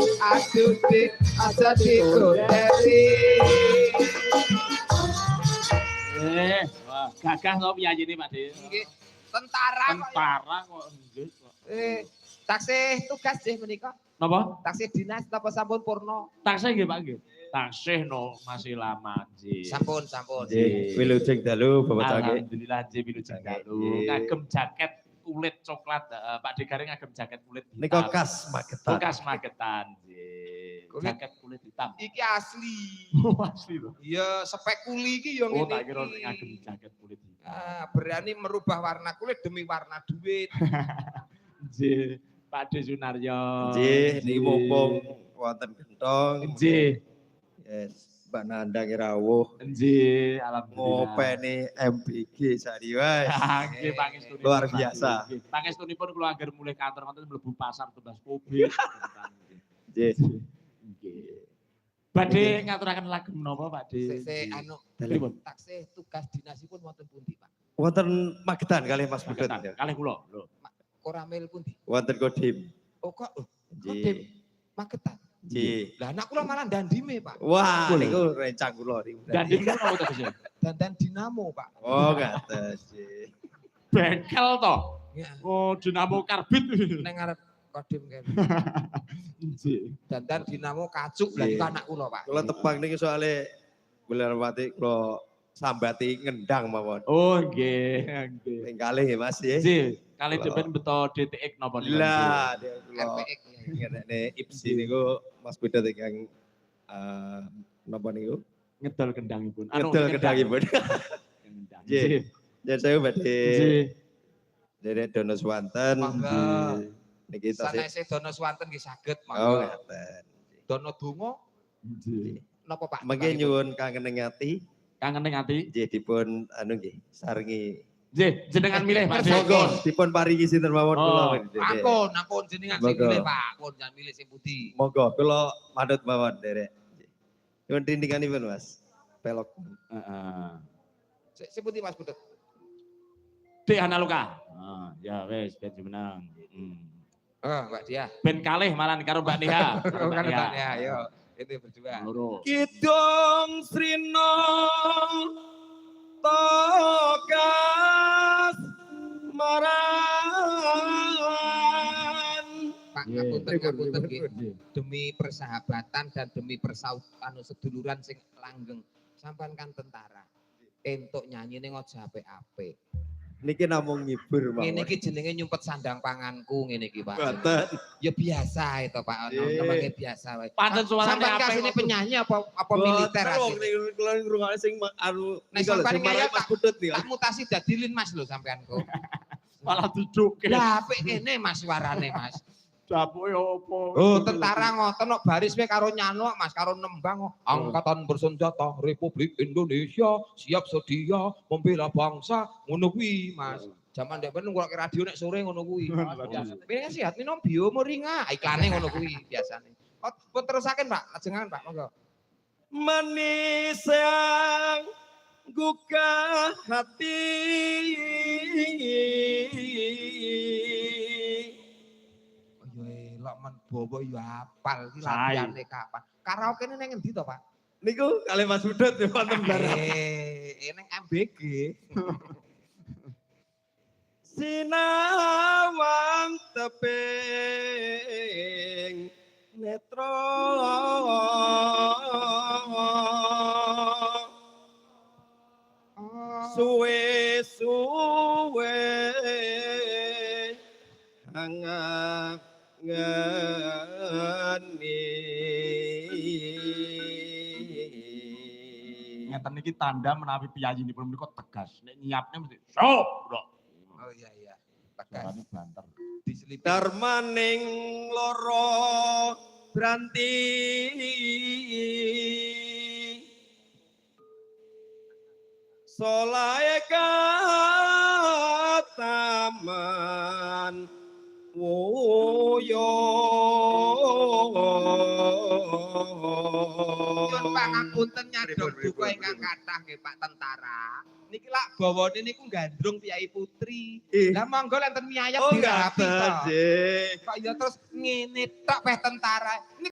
aduh dik aja dikuteri. Wah, gagah to piyayine Pak De. Nggih, tentara kok. Tentara kok nggih kok. Taksih tugas nggih menika. Napa? Taksih dinas napa sampun purna? Taksih nggih Pak nggih. Taksih no masih lama nggih. Sampun. Nggih, wilujeng dalu Bapak Cangge. Alhamdulillah nggih wilujeng dalu. Nggih. Ngagem jaket kulit coklat Pak De Garing ngagem jaket kulit hitam. Nika khas Magetan. Bekas Magetan nggih. Kulit- Jaket kulit hitam. Iki asli. Asli lho. Ya spek kuli iki ya Oh, ngene. tak kira iki. ngagem jaket kulit hitam. Berani merubah warna kulit demi warna duit. Nggih, Pak De Sunaryo. Nggih, niki mumpung wonten gentong. Nggih. Yes, Mbak Nandang rawuh. Nggih, alhamdulillah. Ngopeni MBG sari wae. Nggih, pangestunipun. Luar biasa. Nggih, pangestunipun kula anggar mulai kantor ngoten mlebu pasar tebas kobe. Nggih. Nggih. Badhe ngaturaken lagu menapa Pak De? Sik anu Pripun? taksih tugas dinasipun wonten pundi, Pak? Wonten Magetan kalih Mas Budut. Magetan, kalih kula lho. Koramil pundi? Wonten Kodim. Oh kok Nggih. Kodim Magetan. Nggih. Lah anak kula malah dandime, Pak. Wah, Boleh. niku rencang kula niku. Dan ini napa to, Gus? Dandan dinamo, Pak. Oh, ngates nggih. Bengkel to. Ya, Oh, dinamo karbit. neng ngarep Kodim kan. Nggih. Dandan dinamo kacuk lah Nggih. itu anak kula, Pak. Kula tebang niki soalé bulan mati kula sambati ngendang mawon. Oh, nggih, nggih. Ping kalih nggih Mas nggih. Nggih, kali Kula- depan beto DTX napa niku? Lah, kula RPX. ngenekne IPSI niku Mas Budut ingkang napa niku? Ngedol kendangipun. Ngedol kendangipun. Kendang. Nggih. Nggih. Yen saya badhe Nggih. Derek Dono Swanten. Mangga. Niki tasih. Sanese dono swanten nggih saged, Oh, mangga. ngaten. Dono donga Nggih. napa, Pak? Mangke nyuwun kangeneng ati Kangen ati. nggih dipun anu nggih sarengi. Nggih, jenengan milih Pak De. Monggo dipun paringi sinten mawon Oh. kula. Derek. Ampun jenengan sing Monggo. milih, Pak. Pun jangan milih sing pundi. Monggo kula manut mawon Derek. Nyuwun tindinganipun Mas. Pelok. Heeh. Sing pundi Mas Budut? Dek Analuka. Ya wis ben menang. Oh, Mbak Dia. Ben kalih malan karo Mbak Nia. Oh, kan Mbak Dia, ayo. Itu berdua. Loro. Kidung Srino Togas Maran. Pak, Nggih. ngapunten nggih. Demi persahabatan dan demi persautan seduluran sing langgeng. Sampean kan tentara. Entuk nyanyine aja apik-apik. Niki namung ngibur mawon. Ngene iki jenenge nyumpet sandang panganku ngene iki, Pak. Boten. Ya biasa itu, Pak. Iya. Namanya biasa wae. Pancen suarane Sampean apik kasine kok. penyanyi apa militer Boten, asine? wong kula ngrungokne sing anu Nek niku lho, sampean sing marai ngeyel Mas Budut niku. Tak mutasi dadi Lin Mas lho sampean kok. Malah diduke. Lah apik kene Mas suarane Mas. Dapuke opo? Oh, tentara ngoten kok baris wae karo nyano Mas, karo nembang kok. Angkatan bersenjata Republik Indonesia siap sedia membela bangsa ngono kuwi, Mas. Zaman ndek ben ngrungokne radio nek sore ngono kuwi. Pengen sehat minum bio moringa, iklane ngono kuwi biasane. Oh, pun terusaken Pak, lajengan Pak, monggo. Manis yang gugah hati. Oh ya elok men bobo ya apal iki Sae. latihane kapan. Karaoke ning endi to, Pak? Niku kalih Mas Budut ya wonten barang. Ning MBG. Sinawang teping netra suwe-suwe ngangeni. Ngeten iki tanda menawi piyayinipun menika tegas. Nek nyiapne mesti sok, Bro. Oh iya iya. Tegas Suarane banter. diselipin. Darmaning loro branti solae kataman wuyo Nyuwun pangapunten nyadong duka ingkang kathah nggih Pak Tentara. Niki lak bawane niku gandrung Piyai Putri. Lah monggo lenten miyayat Oh dirapi ngaten to. nggih. Kok ya terus ngene tok peh tentara.